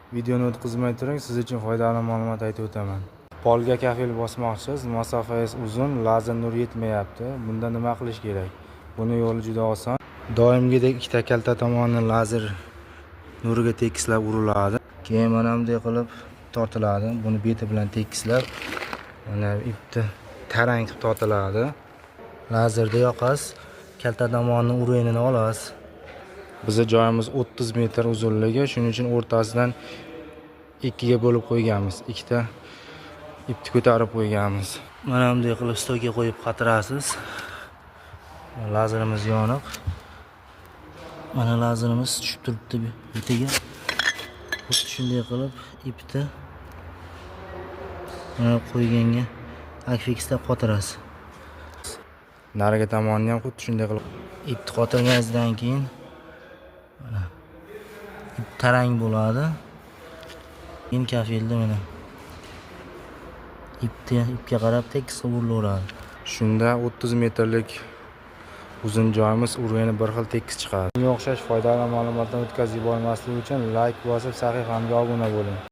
Videoni o'tkazmay turing, siz uchun foydali ma'lumot aytib o'taman. Polga kafel bosmoqchisiz, masofangiz uzun, lazer nur yetmayapti. Bunda nima qilish kerak? Buni yo'li juda oson. Doimgidek ikkita kalta tomonni lazer nuriga tekislab uriladi. Keyin mana bunday qilib tortiladi. Buni beti bilan tekislab, mana ipni tarang qilib tortiladi. Lazerda yoqasiz, kalta tomonni urganini olasiz. Bizning joyimiz 30 metr uzunligi, shuning uchun o'rtasidan ikkiga bo'lib qo'yganmiz. Ikkita ipni ko'tarib qo'yganmiz. Mana bunday qilib stolga qo'yib qatirasiz. Lazerimiz yoniq. Mana lazerimiz tushib turibdi betiga. Xuddi shunday qilib ipni mana qo'yganga akfiksda qotirasiz. Nariga tomonni ham xuddi shunday qilib ipni qotirganingizdan keyin mana ip tarang bo'ladi. Keyin kafelni mana ipga qarab tekis urilaveradi. Shunda 30 metrlik uzun joyimiz urgani bir xil tekis chiqadi. Bunga o'xshash foydali ma'lumotlarni o'tkazib yubormaslik uchun like bosib, sahifamga obuna bo'ling.